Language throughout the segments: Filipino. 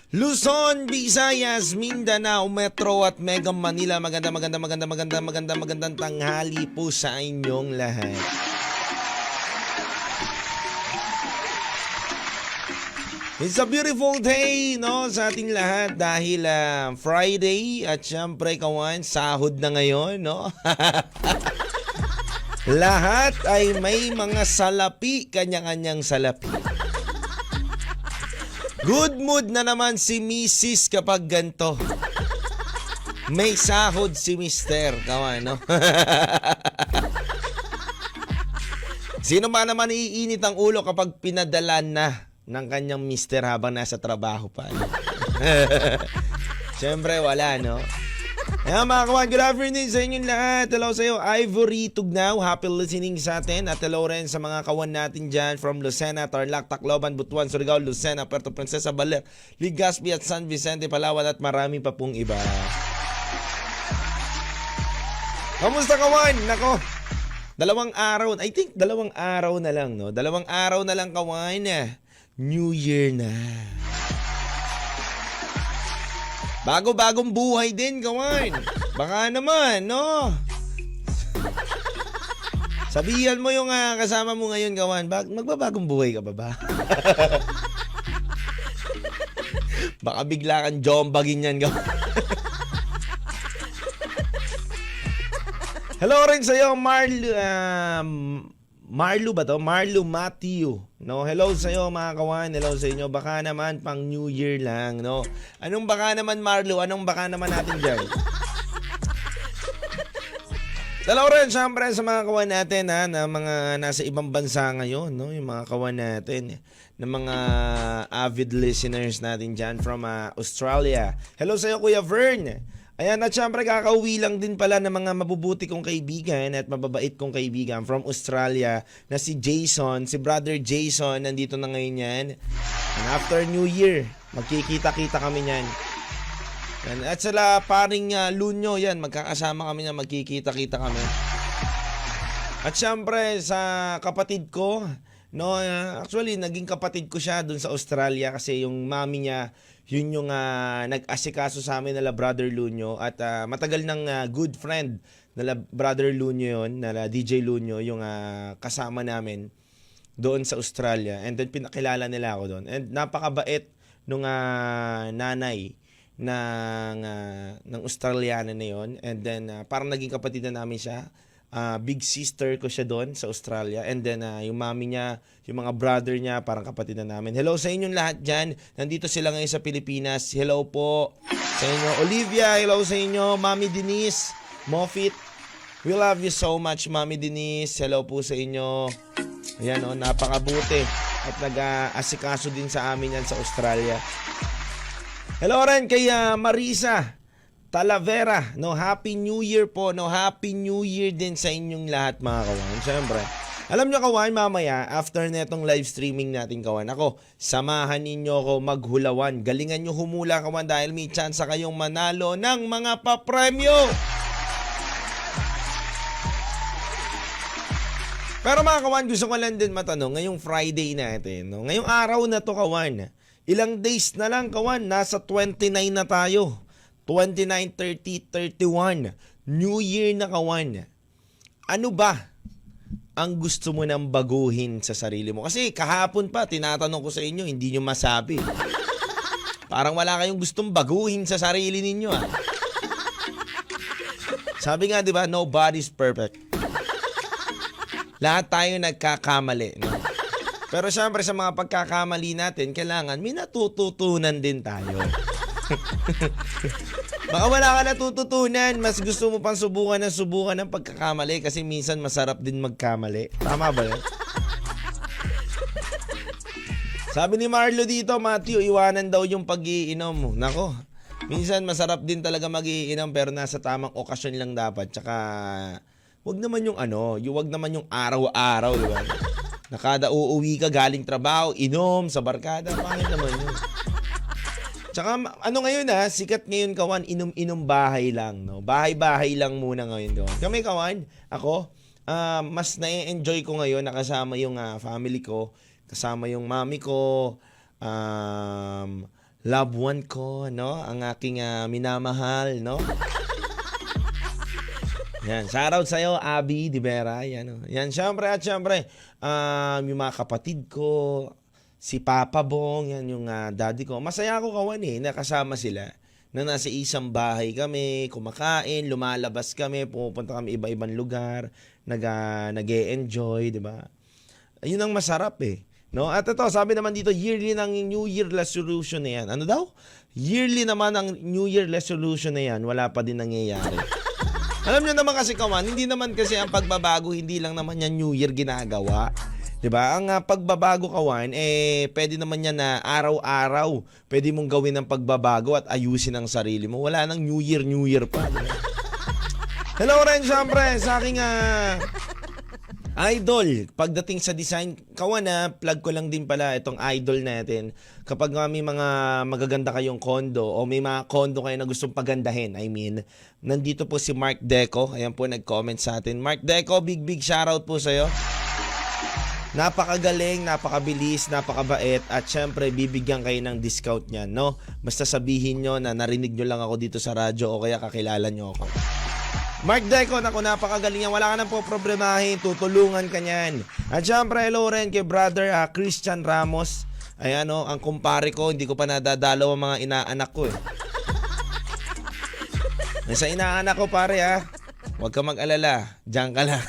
Luzon, Visayas, Mindanao, Metro at Mega Manila. Magandang tanghali po sa inyong lahat. It's a beautiful day, no, sa ating lahat dahil Friday at syempre kawan, sahod na ngayon, no? Lahat ay may mga salapi, kanya-kanyang salapi. Good mood na naman si Mrs. kapag ganto. May sahod si Mr. Kawan, no? Sino ba naman iinit ang ulo kapag pinadalan na ng kanyang mister habang nasa trabaho pa? No? Siyempre wala, no? Ayan mga kawan, good afternoon sa inyong lahat. Hello sa iyo, Ivory Tugnaw. Happy listening sa atin. At hello rin sa mga kawan natin dyan from Lucena, Tarlac, Tacloban, Butuan, Surigao, Lucena, Puerto Princesa, Baler, Legazpi at San Vicente, Palawan at marami pa pong iba. Kamusta kawan? Nako, dalawang araw na lang, no? Dalawang araw na lang kawan. New Year na. Bago-bagong buhay din, kawan. Baka naman, no? Sabihan mo yung kasama mo ngayon, kawan. Magbabagong buhay ka ba? Baka bigla kang jombagin yan, kawan. Hello rin sa'yo, Marlo ba to? Marlo Matthew. No, hello sa iyo mga kawan. Hello sa inyo. Baka naman pang New Year lang, no. Anong baka naman, Marlo? Anong baka naman natin diyan? Hello rin syempre sa mga kawan natin na mga nasa ibang bansa ngayon, no. Yung mga kawan natin na mga avid listeners natin diyan from Australia. Hello sa iyo, Kuya Vern. Ayan, at syempre kakauwi lang din pala ng mga mabubuti kong kaibigan at mababait kong kaibigan from Australia na si Jason, si brother Jason, nandito na ngayon yan. And after New Year, magkikita-kita kami yan. At sila paring Lunyo yan, magkakasama kami na magkikita-kita kami. At syempre sa kapatid ko, no, actually naging kapatid ko siya dun sa Australia kasi yung mami niya, yun yung nag-asikaso sa amin nila Brother Lunyo at matagal ng good friend nila Brother Lunyo yun, nila DJ Lunyo, yung kasama namin doon sa Australia. And then pinakilala nila ako doon. And napakabait nung nanay ng Australiana na yun. And then parang naging kapatid na namin siya. Big sister ko siya doon sa Australia. And then yung mami niya, yung mga brother niya, parang kapatid na namin. Hello sa inyong lahat dyan. Nandito sila ngayon sa Pilipinas. Hello po sa inyo. Olivia, hello sa inyo. Mami Denise, Mofit, we love you so much, Mami Denise. Hello po sa inyo. Ayan o, napakabuti. At nag-asikaso din sa amin yan sa Australia. Hello rin kay Marisa Talavera, no, Happy New Year po, no, Happy New Year din sa inyong lahat mga kawan. Siyempre, alam nyo kawan, mamaya, after netong live streaming natin kawan, ako, samahan ninyo ako maghulawan. Galingan nyo humula kawan dahil may chance kayong manalo ng mga papremyo. Pero mga kawan, gusto ko lang din matanong, ngayong Friday natin, no, ngayong araw na to kawan, ilang days na lang kawan, nasa 29 na tayo. 29, 30, 31. New Year na kawan. Ano ba ang gusto mo nang baguhin sa sarili mo? Kasi kahapon pa, tinatanong ko sa inyo, hindi nyo masabi. Parang wala kayong gustong baguhin sa sarili ninyo. Sabi nga, di ba, nobody's perfect. Lahat tayo nagkakamali. No? Pero syempre sa mga pagkakamali natin, kailangan may natututunan din tayo. Baka wala ka natututunan, mas gusto mo pang subukan ng pagkakamali kasi minsan masarap din magkamali. Tama ba yun? Sabi ni Marlo dito, Matthew, iwanan daw yung pag-iinom mo. Nako, minsan masarap din talaga mag-iinom pero nasa tamang okasyon lang dapat. Tsaka, wag naman yung wag naman yung araw-araw, di ba? Nakada uuwi ka galing trabaho, inom sa barkada, pangit naman yun. Tsaka ngayon sikat ngayon kawan, inom-inom bahay lang, no? Bahay-bahay lang muna ngayon kawan. Kami kawan, ako, mas na-enjoy ko ngayon nakasama yung family ko, kasama yung mami ko, loved one ko, no? Ang aking minamahal, no? Yan, shoutout sa'yo, Abby Di Vera. Yan, oh. Yan, syempre, yung mga kapatid ko, si Papa Bong, yan yung daddy ko. Masaya ako kawan nakasama sila. Na nasa isang bahay kami, kumakain, lumalabas kami, pumupunta kami iba-ibang lugar, nag-e-enjoy, di ba? Yun ang masarap no? At ito, sabi naman dito, yearly ng New Year resolution na yan. Ano daw? Yearly naman ang New Year resolution na yan, wala pa din nangyayari. Alam nyo naman kasi kawan, hindi naman kasi ang pagbabago, hindi lang naman yan New Year ginagawa. 'Di ba? Ang pagbabago kawan pwede naman yan na araw-araw. Pwede mong gawin ang pagbabago at ayusin ang sarili mo. Wala nang New Year pa. Diba? Hello rin syempre sa aking idol. Pagdating sa design, kawan plug ko lang din pala itong idol natin. Kapag may mga magaganda kayong kondo o may mga kondo kayo na gustong pagandahin, nandito po si Mark Deco. Ayan po nag-comment sa atin. Mark Deco, big shoutout po sa'yo. Napakagaling, napakabilis, napakabait at syempre bibigyan kayo ng discount niyan, no? Basta sabihin nyo na narinig nyo lang ako dito sa radyo o kaya kakilala nyo ako. Mark Deco, naku, napakagaling yan. Wala ka nang po problemahin, tutulungan ka niyan. At syempre, hello rin kay brother Christian Ramos. Ayan ang kumpare ko, hindi ko pa nadadalaw ang mga inaanak ko Sa inaanak ko pare huwag ka mag-alala, diyan ka lang.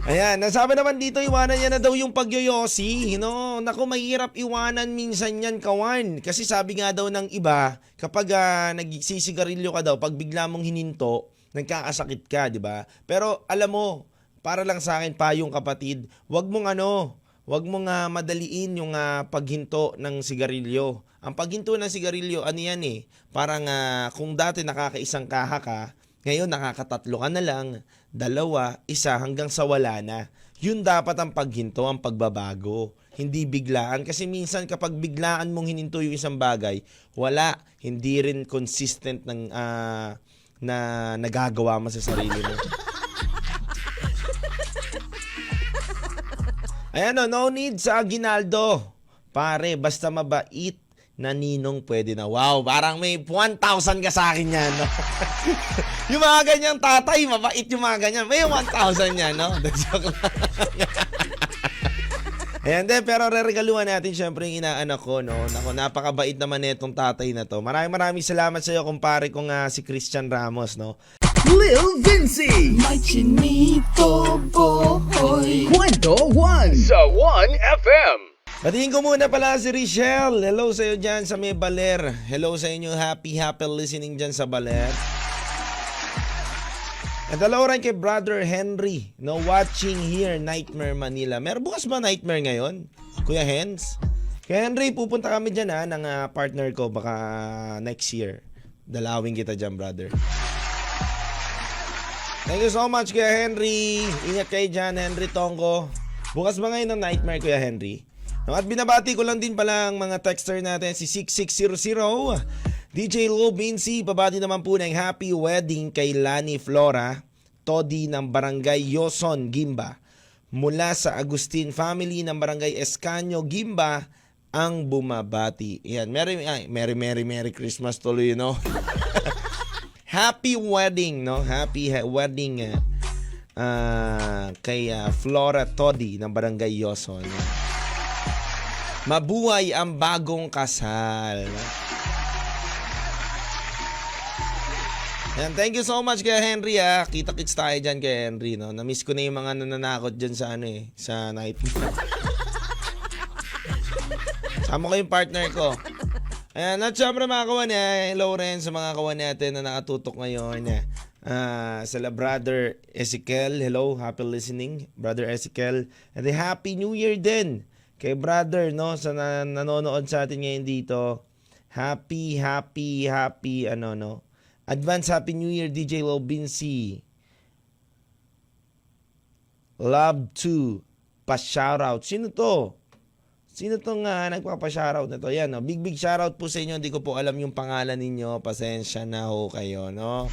Ayan, nasabi naman dito, iwanan niya na daw yung pagyoyosi. Naku, mahirap iwanan minsan yan, kawan. Kasi sabi nga daw ng iba, kapag nagsisigarilyo ka daw, pag bigla mong hininto, nagkakasakit ka, di ba? Pero alam mo, para lang sa akin, payong kapatid, wag mong madaliin yung paghinto ng sigarilyo. Ang paghinto ng sigarilyo, ano yan parang kung dati nakakaisang kaha ka, ngayon nakakatatlo ka na lang, 2, 1 hanggang sa wala na. Yun dapat ang paghinto, ang pagbabago. Hindi biglaan. Kasi minsan kapag biglaan mong hininto yung isang bagay, hindi rin consistent na nagagawa mo sa sarili mo. Ayan no need sa aginaldo. Pare, basta mabait na ninong pwede na. Wow, parang may 1,000 ka sa akin yan, no? Yung mga ganyang tatay, mabait yung mga ganyan. May 1,000 yan, no? Joke lang. Ayan, pero re-regaluhan natin syempre yung inaanak ko, no? Naku, napakabait naman itong tatay na to. Maraming salamat sa iyo, kumpare kong si Christian Ramos, no? Lil Vinci, my chinito boy. Kwento 1 sa 1FM. Batiin ko muna pala si Richelle. Hello sa iyo dyan sa may Baler. Hello sa inyo, happy listening dyan sa Baler. At hello rin kay brother Henry, no, watching here, Nightmare Manila. Meron bukas ba Nightmare ngayon, Kuya Hens? Kaya Henry, pupunta kami dyan ng partner ko, baka next year. Dalawin kita dyan, brother. Thank you so much, Kuya Henry. Ingat kayo dyan, Henry Tonggo. Bukas ba ngayon ng Nightmare, Kuya Henry? No, at binabati ko lang din pala ang mga texter natin, si 6600, DJ Low Vinci, pabati naman po ng happy wedding kay Lani Flora, Todi ng Barangay Yoson, Gimba. Mula sa Agustin family ng Barangay Escanio, Gimba, ang bumabati. Yan, Merry Christmas tuloy, no? Happy wedding, no? Happy wedding kay Flora Todi ng Barangay Yoson. Mabuhay ang bagong kasal. Yan, thank you so much kay Henry Kita-kits tayo dyan kay Henry, no? Na-miss ko na yung mga nananakot dyan sa sa night. Sama ko yung partner ko. Ayan, at syempre mga kawan hello rin sa mga kawan natin na nakatutok ngayon. Sa brother Ezekiel, hello, happy listening, brother Ezekiel. And happy New Year din kay brother, no, sa nanonood sa atin ngayon dito. Happy Advance Happy New Year, DJ Low Vinci. Love to pa-shoutout. Sino to? Sino tong nagpapa-shoutout na to? Yan, no? Big shoutout po sa inyo. Hindi ko po alam yung pangalan ninyo. Pasensya na ho kayo, no?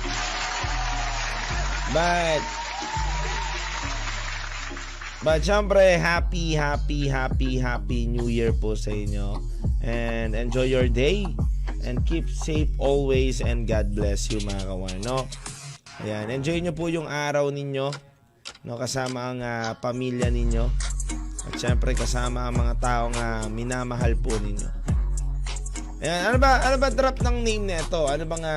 But syempre, happy New Year po sa inyo. And enjoy your day. And keep safe always. And God bless you mga kawan, no? Ayan, enjoy nyo po yung araw ninyo, no? Kasama ang pamilya ninyo. At syempre, kasama ang mga taong minamahal po ninyo. Ayan, ano ba drop ng name nito? Ano bang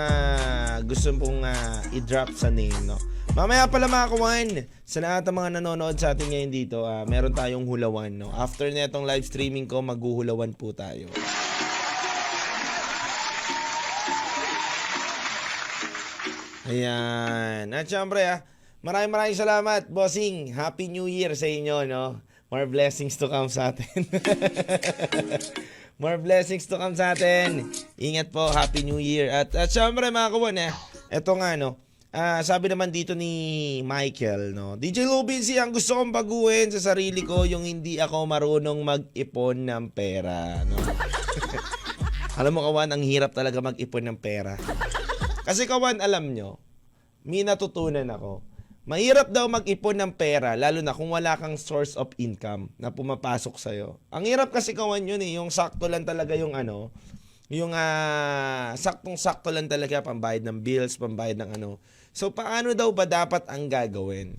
gusto pong i-drop sa name, no? Mamaya pala mga kawan, sa lahat ng mga nanonood sa atin ngayon dito, meron tayong hulawan, no? After netong live streaming ko, maghuhulawan po tayo. Ayan. At syempre, maraming salamat, bossing. Happy New Year sa inyo, no? More blessings to come sa atin. More blessings to come sa atin. Ingat po, Happy New Year. At syempre mga kawan, eto nga, no? Sabi naman dito ni Michael, no? DJ Lubinsi, ang gusto kong baguhin sa sarili ko, yung hindi ako marunong mag-ipon ng pera, no? Alam mo kawan, ang hirap talaga mag-ipon ng pera. Kasi kawan, alam nyo, may natutunan ako. Mahirap daw mag-ipon ng pera, lalo na kung wala kang source of income na pumapasok sa'yo. Ang hirap kasi kawan yun yung sakto lang talaga yung yung saktong-sakto lang talaga pambayad ng bills, pambayad ng So, paano daw ba dapat ang gagawin?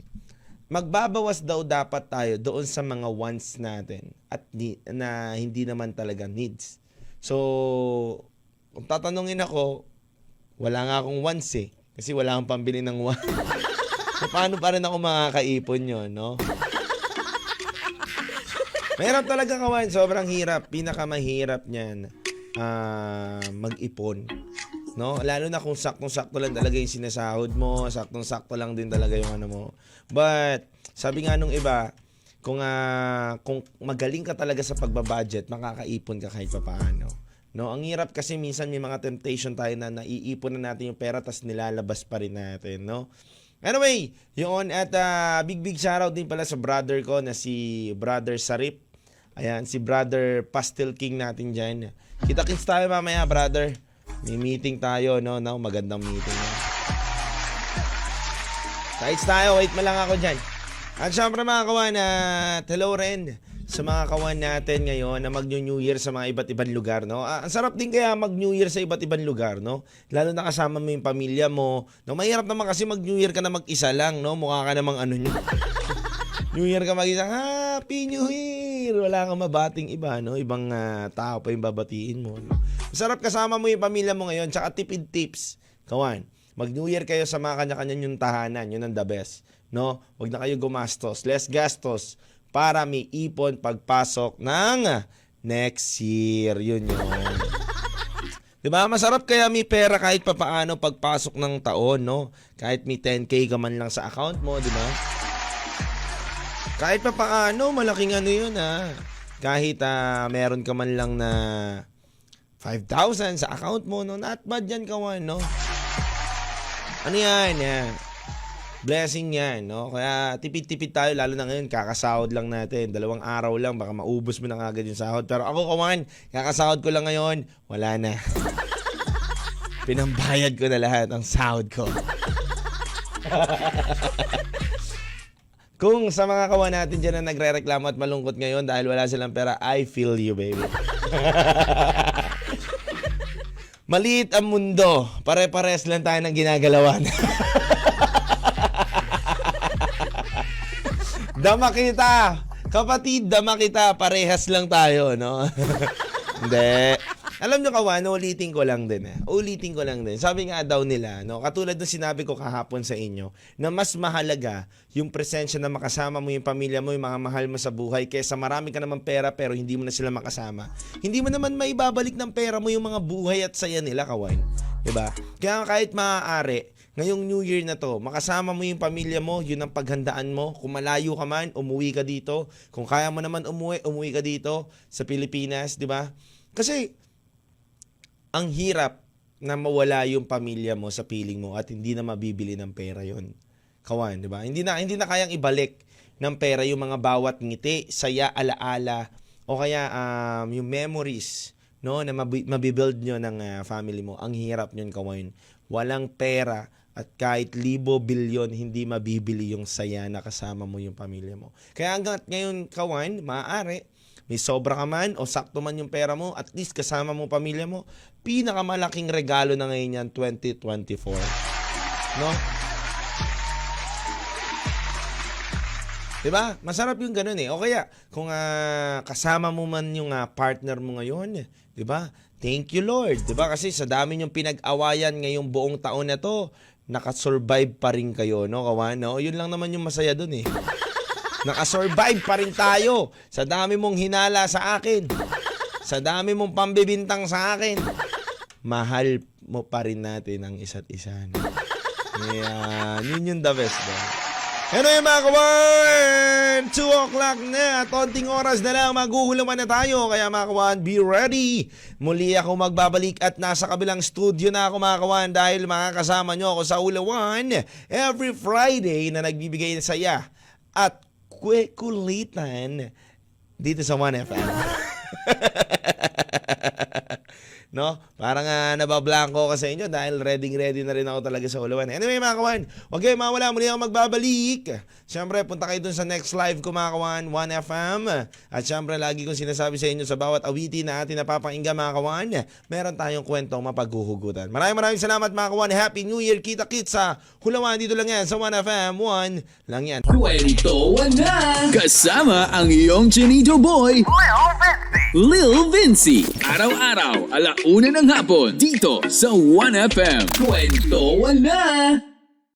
Magbabawas daw dapat tayo doon sa mga wants natin at na hindi naman talaga needs. So, kung tatanungin ako, wala nga akong wants kasi wala akong pambili ng wants. So, paano pa rin ako makakaipon yun, no? Mahirap talaga kawan, sobrang hirap. Pinakamahirap niyan, mag-ipon. No? Lalo na kung saktong-sakto lang talaga yung sinasahod mo, saktong-sakto lang din talaga yung mo. But, sabi nga nung iba, kung magaling ka talaga sa pagbabudget, makakaipon ka kahit papaano. No? Ang hirap kasi minsan may mga temptation tayo na naiipon na natin yung pera tas nilalabas pa rin natin, no? Anyway, yun at big shoutout din pala sa brother ko na si Brother Sarip. Ayan, si Brother Pastel King natin dyan. Kita-kits tayo mamaya, brother. May meeting tayo, no? Magandang meeting. Kites tayo, wait mo lang ako dyan. At syempre mga kawan, hello rin sa mga kawan natin ngayon na mag-New Year sa mga iba't ibang lugar, no? Ang sarap din kaya mag-New Year sa iba't ibang lugar, no? Lalo na kasama mo yung pamilya mo. No, mahirap naman kasi mag-New Year ka na mag-isa lang, no? Mukha ka namang nyo. New Year ka mag-isa, Happy New Year! Wala kang mabating iba, no? Ibang tao pa yung babatiin mo, no? Masarap kasama mo yung pamilya mo ngayon, tsaka tipid tips. Kawan, mag-New Year kayo sa mga kanya-kanya yung tahanan, yun ang the best, no? Huwag na kayo gumastos, less gastos, para may ipon pagpasok ng next year. Yun. Diba? Masarap kaya may pera kahit papaano pagpasok ng taon, no? Kahit may 10K ka man lang sa account mo, diba? Kahit papaano, malaking yun, Kahit meron ka man lang na 5,000 sa account mo, no? Not bad yan, kawan, no? Ano yan? Blessing yan, no? Kaya tipid-tipid tayo, lalo na ngayon, kakasahod lang natin. 2 araw lang, baka maubos mo na agad yung sahod. Pero ako, kawan, kakasahod ko lang ngayon, wala na. Pinambayad ko na lahat ang sahod ko. Kung sa mga kawan natin dyan na nagre-reklamo at malungkot ngayon dahil wala silang pera, I feel you, baby. Maliit ang mundo. Pare-pares lang tayo ng ginagalawan. Dama kita. Kapatid, dama kita. Parehas lang tayo, no? Hindi. Alam nyo kawan, ulitin ko lang din. Ulitin ko lang din. Sabi nga daw nila, no, katulad ng sinabi ko kahapon sa inyo, na mas mahalaga yung presensya na makasama mo yung pamilya mo, yung mga mahal mo sa buhay, kaysa marami ka naman pera pero hindi mo na sila makasama. Hindi mo naman maibabalik ng pera mo yung mga buhay at saya nila, kawan. Diba? Kaya kahit maaari, ngayong New Year na to, makasama mo yung pamilya mo, yun ang paghandaan mo. Kung malayo ka man, umuwi ka dito. Kung kaya mo naman umuwi ka dito sa Pilipinas, di ba? Kasi ang hirap na mawala yung pamilya mo sa piling mo at hindi na mabibili ng pera yon. Kawan, di ba? Hindi na kayang ibalik ng pera yung mga bawat ngiti, saya, alaala, o kaya yung memories, no, na mabibuild nyo ng family mo. Ang hirap nyon, kawan. Walang pera At kahit libo, bilyon, hindi mabibili yung saya na kasama mo yung pamilya mo. Kaya hanggang ngayon, kawan, maaari, may sobra ka man o sakto man yung pera mo, at least kasama mo pamilya mo, pinakamalaking regalo na ngayon yan, 2024. No? Diba? Masarap yung ganun eh. O kaya, kung kasama mo man yung partner mo ngayon, diba? Thank you, Lord. Diba? Kasi sa dami yung pinag-awayan ngayong buong taon na to, nakasurvive pa rin kayo, no, kawan? No? Yun lang naman yung masaya dun eh. Nakasurvive pa rin tayo. Sa dami mong hinala sa akin. Sa dami mong pambibintang sa akin. Mahal mo pa rin natin ang isa't isa. No? Ayan, yun yung the best. No? Anyway mga kawan, 2 o'clock na, konting oras na lang, maghuhuluman na tayo. Kaya mga kawan, be ready. Muli ako magbabalik at nasa kabilang studio na ako mga kawan dahil makakasama nyo ako sa Ulawan every Friday na nagbibigay ng saya at kulitan dito sa 1FM. No? Parang nabablanko ko sa inyo dahil ready na rin ako talaga sa Ulawan. Anyway mga kawan, huwag kayo mawala, muli ako magbabalik. Siyempre, punta kayo dun sa next live ko mga kawan, 1FM. At siyempre, lagi kong sinasabi sa inyo sa bawat awitin na atin napapakinggan mga kawan, meron tayong kwentong mapaghuhugutan. Maraming salamat mga kawan. Happy New Year. Kita-kits sa Ulawan. Dito lang yan sa 1FM. 1 lang yan. Kwentuhan na! Kasama ang iyong Chinito Boy, Lil Vinci. Araw-araw, 1:00 ng hapon, dito sa 1FM. Kwentuhan na!